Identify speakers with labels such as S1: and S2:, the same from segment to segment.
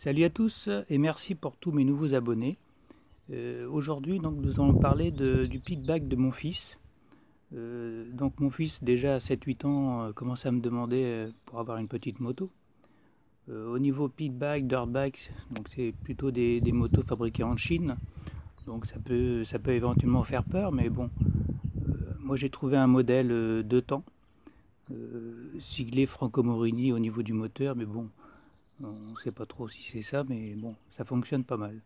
S1: Salut à tous et merci pour tous mes nouveaux abonnés. Aujourd'hui donc nous allons parler du pitback de mon fils. Donc mon fils déjà à 7-8 ans commence à me demander pour avoir une petite moto. Au niveau pitback, dirtbike, donc c'est plutôt des motos fabriquées en Chine. Donc ça peut éventuellement faire peur, mais bon, moi j'ai trouvé un modèle 2 temps, siglé Franco Morini au niveau du moteur, mais bon, on ne sait pas trop si c'est ça, mais bon, ça fonctionne pas mal.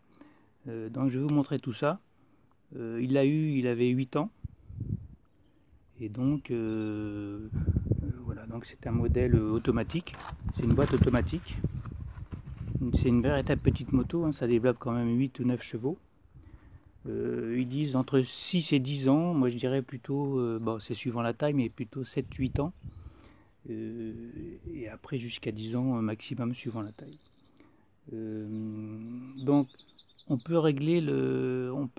S1: Donc je vais vous montrer tout ça. Il avait 8 ans. Et donc, voilà, donc c'est un modèle automatique. C'est une boîte automatique. C'est une véritable petite moto, hein, ça développe quand même 8 ou 9 chevaux. Ils disent entre 6 et 10 ans, moi je dirais plutôt, bon, c'est suivant la taille, mais plutôt 7-8 ans. Et après jusqu'à 10 ans maximum suivant la taille. Donc on peut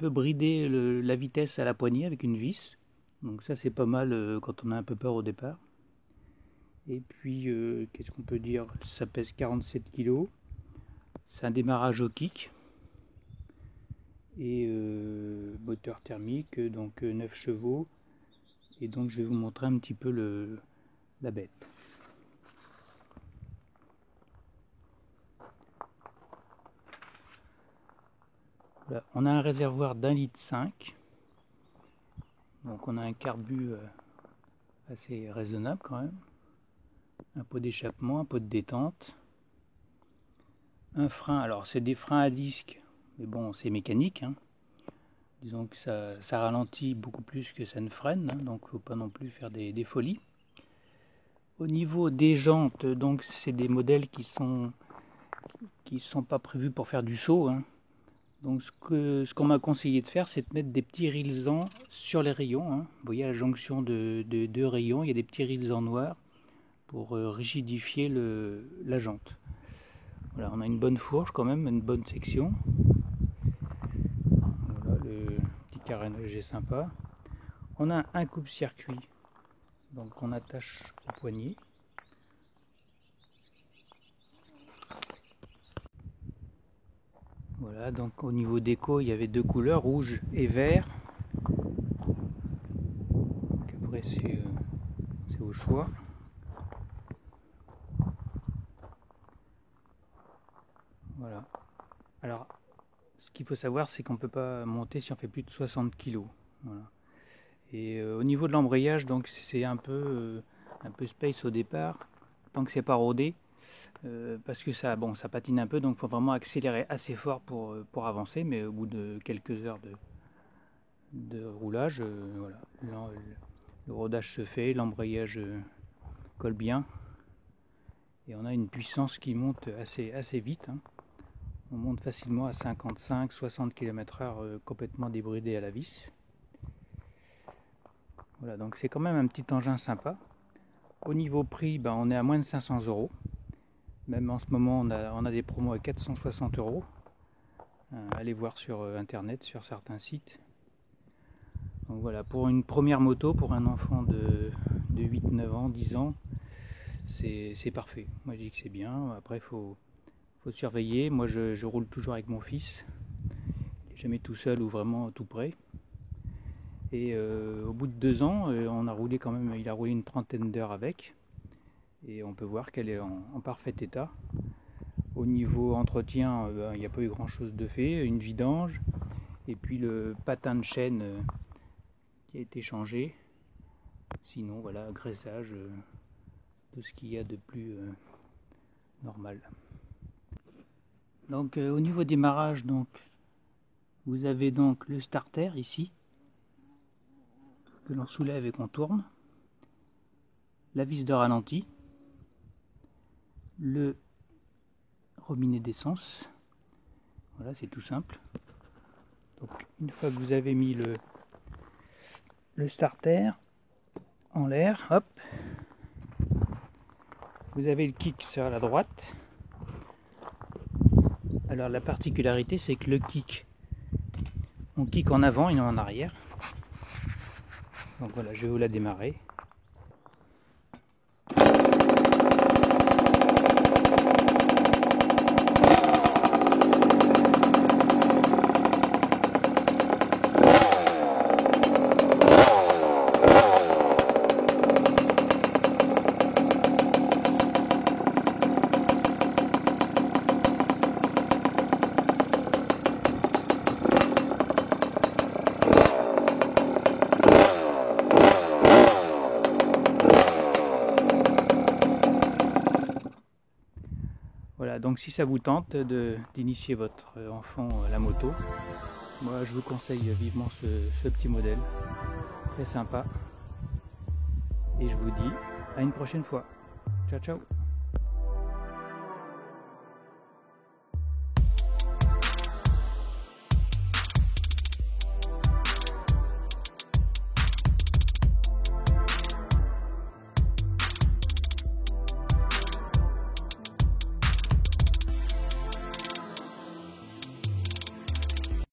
S1: brider la vitesse à la poignée avec une vis. Donc ça c'est pas mal quand on a un peu peur au départ. Et puis qu'est-ce qu'on peut dire? Ça pèse 47 kg. C'est un démarrage au kick. Et moteur thermique, donc 9 chevaux. Et donc je vais vous montrer un petit peu la bête. Voilà. On a un réservoir d'1,5 litre. Donc on a un carbu assez raisonnable quand même. Un pot d'échappement, un pot de détente. Un frein, alors c'est des freins à disque, mais bon c'est mécanique. Hein. Disons que ça ralentit beaucoup plus que ça ne freine, hein, donc il ne faut pas non plus faire des folies. Au niveau des jantes, donc c'est des modèles qui sont pas prévus pour faire du saut. Hein. Donc ce qu'on m'a conseillé de faire, c'est de mettre des petits rilsans sur les rayons. Hein. Vous voyez à la jonction de deux rayons, il y a des petits rilsans noirs pour rigidifier la jante. Voilà, on a une bonne fourche quand même, une bonne section. Voilà, le petit carénage est sympa. On a un coupe-circuit, donc on attache au poignet. Voilà, donc au niveau déco, il y avait deux couleurs, rouge et vert. Donc après c'est au choix. Voilà. Alors, ce qu'il faut savoir, c'est qu'on ne peut pas monter si on fait plus de 60 kg. Voilà. Et au niveau de l'embrayage, donc c'est un peu space au départ, tant que c'est pas rodé, parce que ça patine un peu, donc il faut vraiment accélérer assez fort pour avancer, mais au bout de quelques heures de roulage, voilà, le rodage se fait, l'embrayage colle bien, et on a une puissance qui monte assez vite. Hein. On monte facilement à 55-60 km/h complètement débridé à la vis. Voilà, donc c'est quand même un petit engin sympa. Au niveau prix, on est à moins de 500 €. Même en ce moment, on a des promos à 460 €. Allez voir sur internet, sur certains sites. Donc voilà, pour une première moto, pour un enfant de 8-9 ans, 10 ans, c'est parfait. Moi je dis que c'est bien. Après, il faut surveiller. Moi je roule toujours avec mon fils. Il n'est jamais tout seul ou vraiment tout près. Et au bout de 2 ans, il a roulé une trentaine d'heures avec. Et on peut voir qu'elle est en parfait état. Au niveau entretien, il n'y a pas eu grand chose de fait. Une vidange. Et puis le patin de chaîne qui a été changé. Sinon, voilà, graissage, tout ce qu'il y a de plus normal. Donc au niveau démarrage, donc, vous avez donc le starter ici, que l'on soulève et qu'on tourne, la vis de ralenti, le robinet d'essence. Voilà, c'est tout simple. Donc une fois que vous avez mis le starter en l'air, hop, vous avez le kick sur la droite. Alors la particularité, c'est que le kick, on kick en avant et non en arrière. Donc voilà, je vais vous la démarrer. Voilà, donc si ça vous tente d'initier votre enfant à la moto, moi je vous conseille vivement ce petit modèle, très sympa. Et je vous dis à une prochaine fois. Ciao ciao.